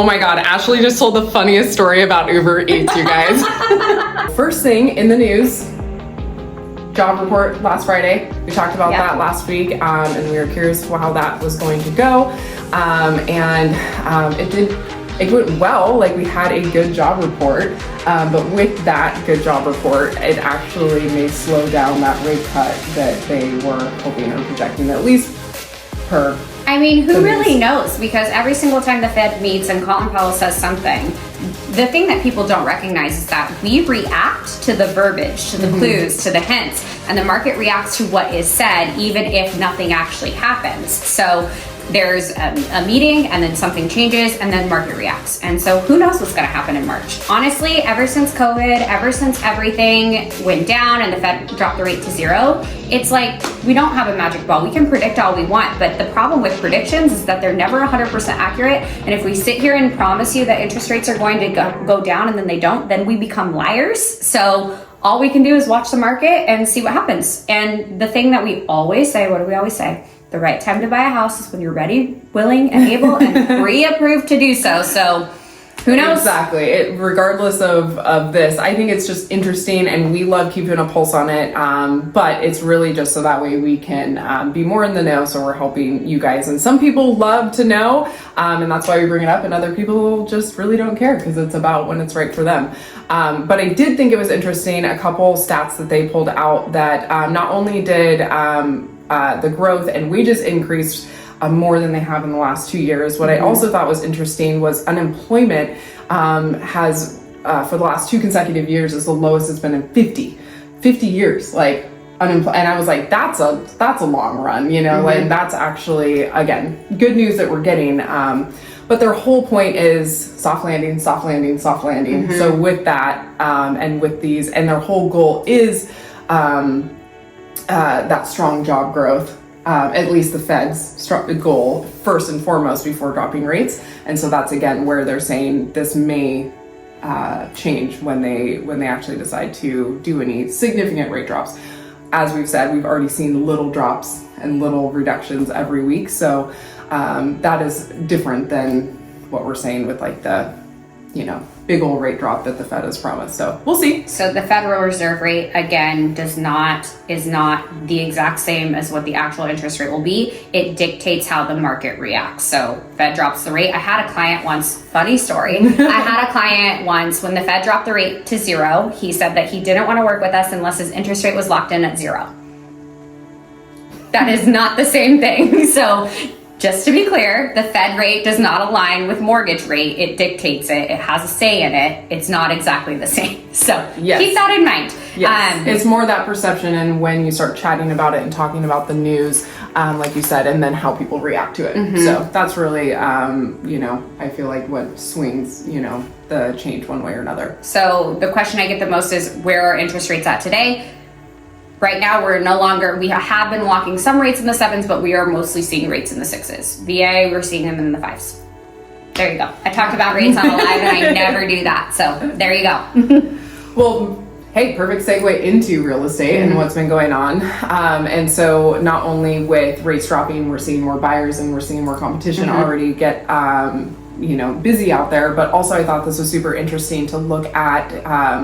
Oh my God, Ashley just told the funniest story about Uber Eats, you guys. First thing in the news, job report last Friday. We talked about that last week, and we were curious how that was going to go. It went well. Like, we had a good job report, but with that good job report, it actually may slow down that rate cut that they were hoping or projecting, at least per. I mean, who really knows? Because every single time the Fed meets and Colin Powell says something, the thing that people don't recognize is that we react to the verbiage, to the clues, to the hints, and the market reacts to what is said, even if nothing actually happens. So there's a meeting, and then something changes, and then market reacts. And so who knows what's going to happen in March? Honestly, ever since COVID, ever since everything went down and the Fed dropped the rate to zero, it's like we don't have a magic ball. We can predict all we want, but the problem with predictions is that they're never 100% accurate. And if we sit here and promise you that interest rates are going to go down and then they don't, then we become liars. So all we can do is watch the market and see what happens. And the thing that we always say, what do we always say? The right time to buy a house is when you're ready, willing, and able, and pre-approved to do so. So who knows? Exactly. Regardless of this, I think it's just interesting, and we love keeping a pulse on it. But it's really just so that way we can be more in the know. So we're helping you guys. And some people love to know, and that's why we bring it up. And other people just really don't care because it's about when it's right for them. But I did think it was interesting, a couple stats that they pulled out that not only did the growth and wages increased more than they have in the last 2 years. What I also thought was interesting was unemployment has, for the last 2 consecutive years, is the lowest it's been in 50 years. Like, and I was like, that's a long run, you know, and that's actually, again, good news that we're getting. But their whole point is soft landing, soft landing, soft landing. So with that, and with these, and their whole goal is that strong job growth, at least the Fed's goal, first and foremost, before dropping rates. And so that's, again, where they're saying this may change when they actually decide to do any significant rate drops. As we've said, we've already seen little drops and little reductions every week. So that is different than what we're saying with, like, the, you know, big old rate drop that the Fed has promised. So we'll see. So the Federal Reserve rate, again, is not the exact same as what the actual interest rate will be. It dictates how the market reacts. So Fed drops the rate. I had a client once, funny story. I had a client once when the Fed dropped the rate to zero. He said that he didn't want to work with us unless his interest rate was locked in at zero. That is not the same thing. So just to be clear, the Fed rate does not align with mortgage rate. It dictates it. It has a say in it. It's not exactly the same. So keep that in mind. Yes. It's more that perception, and when you start chatting about it and talking about the news, like you said, and then how people react to it. So that's really, you know, I feel like what swings, you know, the change one way or another. So the question I get the most is, where are interest rates at today? Right now, we have been locking some rates in the 7s, but we are mostly seeing rates in the 6s. VA, we're seeing them in the 5s. There you go. I talked about rates on the live, and I never do that. So there you go. Well, hey, perfect segue into real estate and what's been going on. And so not only with rates dropping, we're seeing more buyers and we're seeing more competition already get you know, busy out there, but also I thought this was super interesting to look at.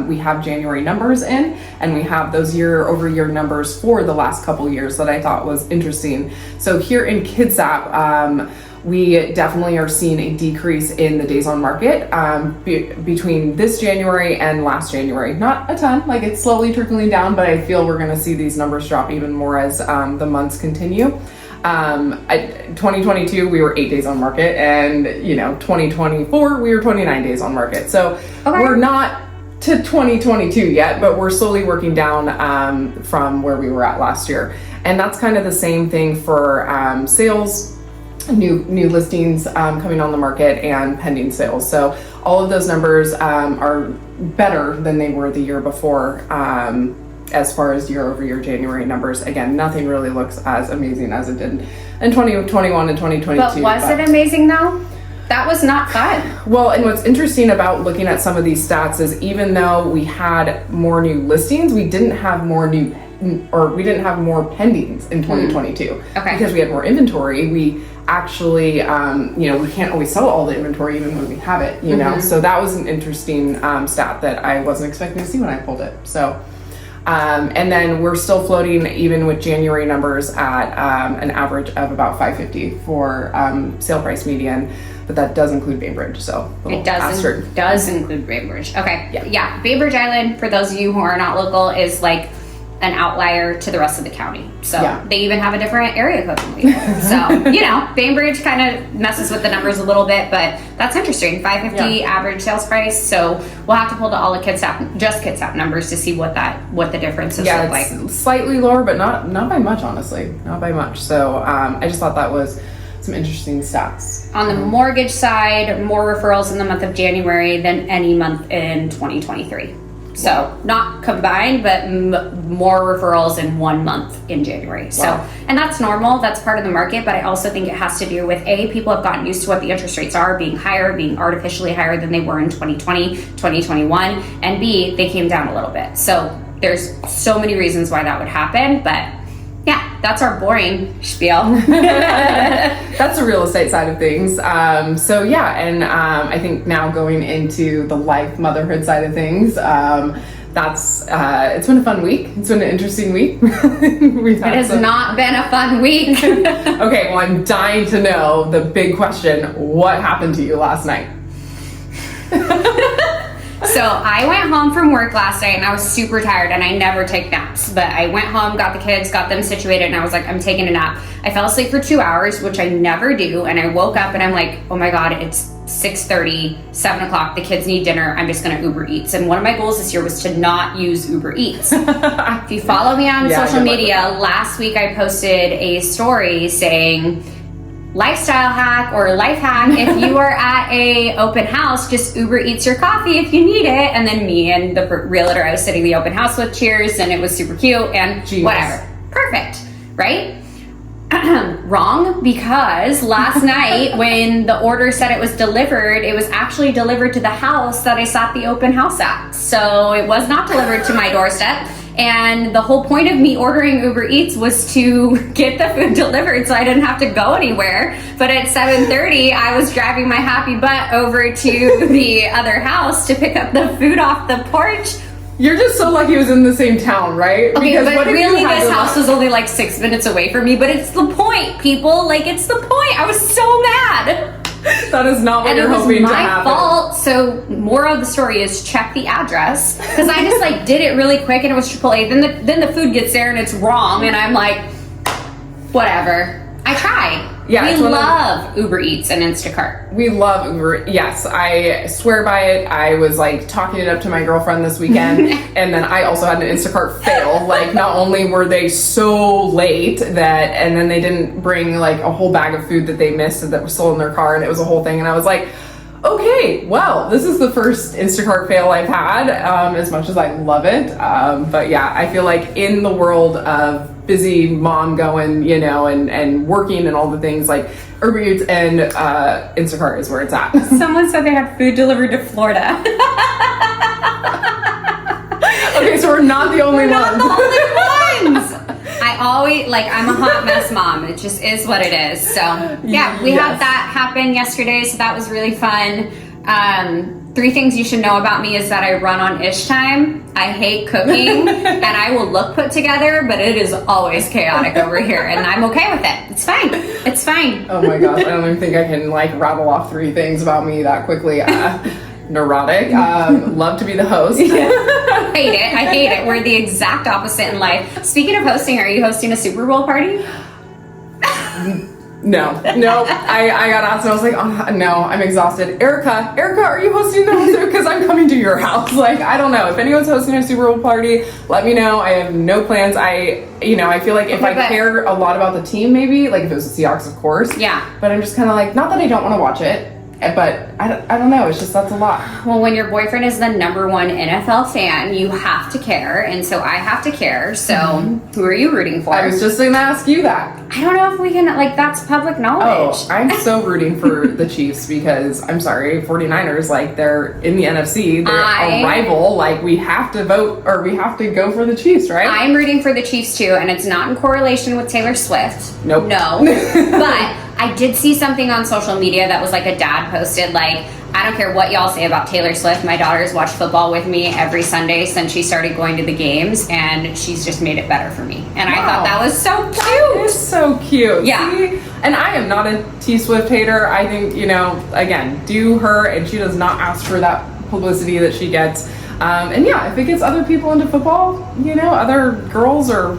We have January numbers in, and we have those year-over-year numbers for the last couple years that I thought was interesting. So here in Kitsap, we definitely are seeing a decrease in the days on market between this January and last January. Not a ton, like it's slowly trickling down, but I feel we're gonna see these numbers drop even more as the months continue. 2022 we were 8 days on market, and you know, 2024 we were 29 days on market. So we're not to 2022 yet, but we're slowly working down from where we were at last year. And that's kind of the same thing for sales, new listings coming on the market, and pending sales. So all of those numbers are better than they were the year before. As far as year-over-year January numbers, again, nothing really looks as amazing as it did in 2021 and 2022. But was it amazing though? That was not fun. Well, and what's interesting about looking at some of these stats is even though we had more new listings, we didn't have more pendings in 2022. Okay. Because we had more inventory, we actually, we can't always sell all the inventory even when we have it, you know? So that was an interesting stat that I wasn't expecting to see when I pulled it. So, and then we're still floating even with January numbers at an average of about $550 for sale price median, but that does include Bainbridge. So It does include Bainbridge. Okay. Yeah. Bainbridge Island, for those of you who are not local, is like an outlier to the rest of the county. So they even have a different area code than we do. So, Bainbridge kind of messes with the numbers a little bit, but that's interesting. $550 average sales price. So we'll have to pull to all the Kitsap numbers to see what the differences look like. It's slightly lower, but not by much, honestly. Not by much. So I just thought that was some interesting stats. On the mortgage side, more referrals in the month of January than any month in 2023. So not combined, but more referrals in 1 month in January. So, and that's normal. That's part of the market. But I also think it has to do with people have gotten used to what the interest rates are being artificially higher than they were in 2020, 2021. And B, they came down a little bit. So there's so many reasons why that would happen. But yeah, that's our boring spiel. That's the real estate side of things. I think now going into the life motherhood side of things, it's been a fun week. It's been an interesting week. It has not been a fun week. Okay, well, I'm dying to know the big question: what happened to you last night? So I went home from work last night and I was super tired, and I never take naps, but I went home, got the kids, got them situated, and I was like, I'm taking a nap. I fell asleep for 2 hours, which I never do, and I woke up and I'm like, oh my God, it's 6:30, 7 o'clock, the kids need dinner, I'm just gonna Uber Eats. And one of my goals this year was to not use Uber Eats. If you follow me on social media, last week I posted a story saying, lifestyle hack or life hack, if you are at a open house, just Uber Eats your coffee if you need it. And then me and the realtor I was sitting the open house with, cheers, and it was super cute and whatever. Perfect, right? Wrong, because last night when the order said it was delivered, it was actually delivered to the house that I sat the open house at. So it was not delivered to my doorstep. And the whole point of me ordering Uber Eats was to get the food delivered so I didn't have to go anywhere. But at 7:30, I was driving my happy butt over to the other house to pick up the food off the porch. You're just so lucky it was in the same town, right? Okay, because but really this house was only like 6 minutes away from me, but it's the point, people. Like, it's the point. I was so mad. That is not what you're hoping to happen. And it was my fault. So more of the story is check the address, because I just did it really quick and it was AAA. Then the food gets there and it's wrong, and I'm like, whatever. I tried. Yeah, we love Uber Eats and Instacart. We love Uber. Yes, I swear by it. I was talking it up to my girlfriend this weekend, and then I also had an Instacart fail. Not only were they so late and then they didn't bring a whole bag of food that they missed that was still in their car, and it was a whole thing. And I was like, okay, well, this is the first Instacart fail I've had, as much as I love it. But yeah, I feel like in the world of busy mom going, and working and all the things, Uber Eats and Instacart is where it's at. Someone said they had food delivered to Florida. Okay, so we're not the only ones. Not the only ones. I always, I'm a hot mess mom. It just is what it is. So yeah, we had that happen yesterday, so that was really fun. 3 things you should know about me is that I run on ish time. I hate cooking, and I will look put together, but it is always chaotic over here, and I'm okay with it. It's fine. It's fine. Oh my gosh, I don't even think I can rattle off 3 things about me that quickly. Neurotic. Love to be the host. Hate it. I hate it. We're the exact opposite in life. Speaking of hosting, are you hosting a Super Bowl party? No. I got asked and I was like, oh, no, I'm exhausted. Erica, are you hosting the because I'm coming to your house. I don't know. If anyone's hosting a Super Bowl party, let me know. I have no plans. I feel like if I care a lot about the team, maybe, if it was the Seahawks, of course. Yeah. But I'm just kind of not that I don't want to watch it. But I don't know. It's just, that's a lot. Well, when your boyfriend is the number one NFL fan, you have to care, and so I have to care. So, who are you rooting for? I was just going to ask you that. I don't know if we can, like, that's public knowledge. Oh, I'm so rooting for the Chiefs because, I'm sorry, 49ers, like, they're in the NFC. They're a rival. Like, we have to vote, or we have to go for the Chiefs, right? I'm rooting for the Chiefs, too, and it's not in correlation with Taylor Swift. Nope. No. But I did see something on social media that was like a dad posted, like, I don't care what y'all say about Taylor Swift. My daughter's watched football with me every Sunday since she started going to the games, and she's just made it better for me. And I thought that was so cute. That is so cute. Yeah. See? And I am not a T Swift hater. I think, again, do her, and she does not ask for that publicity that she gets. And yeah, if it gets other people into football, other girls or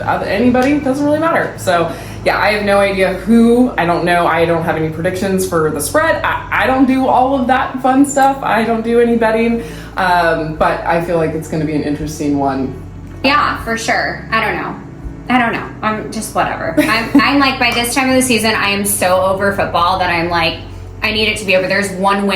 anybody, it doesn't really matter. So yeah, I have no idea who. I don't know. I don't have any predictions for the spread. I don't do all of that fun stuff. I don't do any betting. But I feel like it's going to be an interesting one. Yeah, for sure. I don't know. I'm just whatever. I'm like, by this time of the season, I am so over football that I'm like, I need it to be over. There's one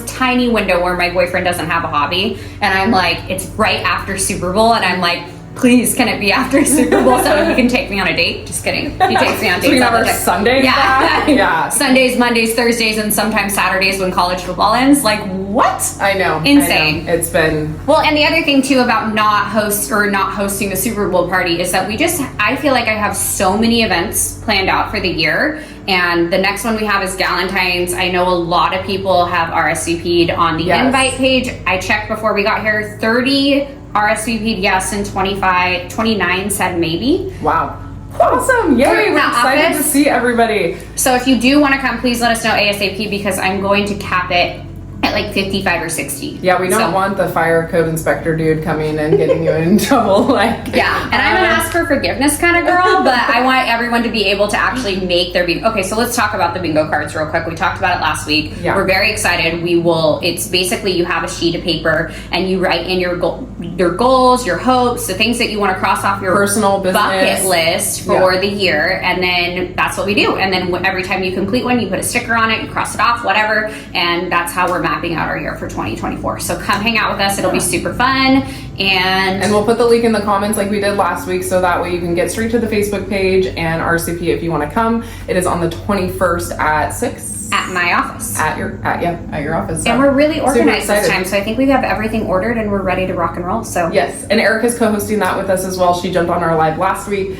tiny window where my boyfriend doesn't have a hobby. And I'm like, it's right after Super Bowl. And I'm like, please, can it be after Super Bowl so he can take me on a date? Just kidding. He takes me on dates. So we have our Sundays back? Yeah. Sundays, Mondays, Thursdays, and sometimes Saturdays when college football ends. Like, what? I know. Insane. I know. It's been... Well, and the other thing, too, about not hosting a Super Bowl party is that I feel like I have so many events planned out for the year. And the next one we have is Galentine's. I know a lot of people have RSVP'd on the invite page. I checked before we got here. 30 RSVP'd yes, and 29 said maybe. Wow. Awesome. Yay. We're excited to see everybody. So if you do want to come, please let us know ASAP because I'm going to cap it at like 55 or 60. Yeah, we don't want the fire code inspector dude coming and getting you in trouble. Yeah, and I'm an ask for forgiveness kind of girl, but I want everyone to be able to actually make their bingo. Okay, so let's talk about the bingo cards real quick. We talked about it last week. Yeah. We're very excited. It's basically you have a sheet of paper and you write in your goals, your hopes, the things that you want to cross off your personal business bucket list for the year, and then that's what we do. And then every time you complete one, you put a sticker on it, you cross it off, whatever, and that's how we're mapping out our year for 2024. So come hang out with us. It'll be super fun. And we'll put the link in the comments like we did last week, so that way you can get straight to the Facebook page and RCP if you want to come. It is on the 21st at 6 at my office. At your office. And we're really organized this time, so I think we have everything ordered and we're ready to rock and roll. So yes, and Erica's co-hosting that with us as well. She jumped on our live last week.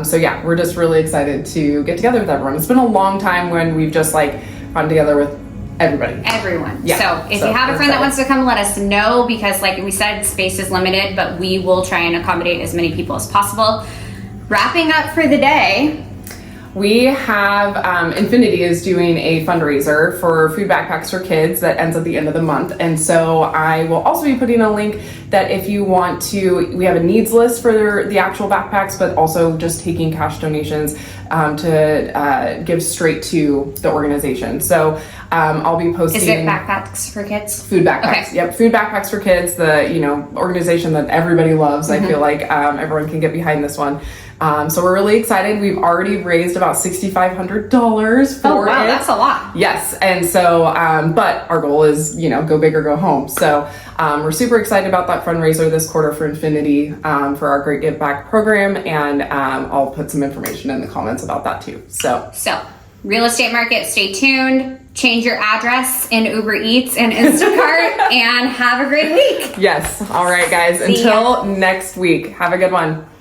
So yeah, we're just really excited to get together with everyone. It's been a long time when we've just gotten together with everyone. Yeah. So if you have a friend that wants to come, let us know, because like we said, space is limited, but we will try and accommodate as many people as possible. Wrapping up for the day, we have Infinity is doing a fundraiser for food backpacks for kids that ends at the end of the month, and so I will also be putting a link that if you want to, we have a needs list for the actual backpacks, but also just taking cash donations to give straight to the organization. So I'll be posting. Is it backpacks for kids? Food backpacks. Okay. Yep, food backpacks for kids. The organization that everybody loves. I feel like everyone can get behind this one. So we're really excited. We've already raised about $6,500 for it. Oh wow, that's a lot. Yes, and so but our goal is go big or go home. So we're super excited about that fundraiser this quarter for Infinity for our Great Give Back program, and I'll put some information in the comments about that too. So real estate market, stay tuned. Change your address in Uber Eats and Instacart, and have a great week. Yes. All right, guys. Until next week. Have a good one.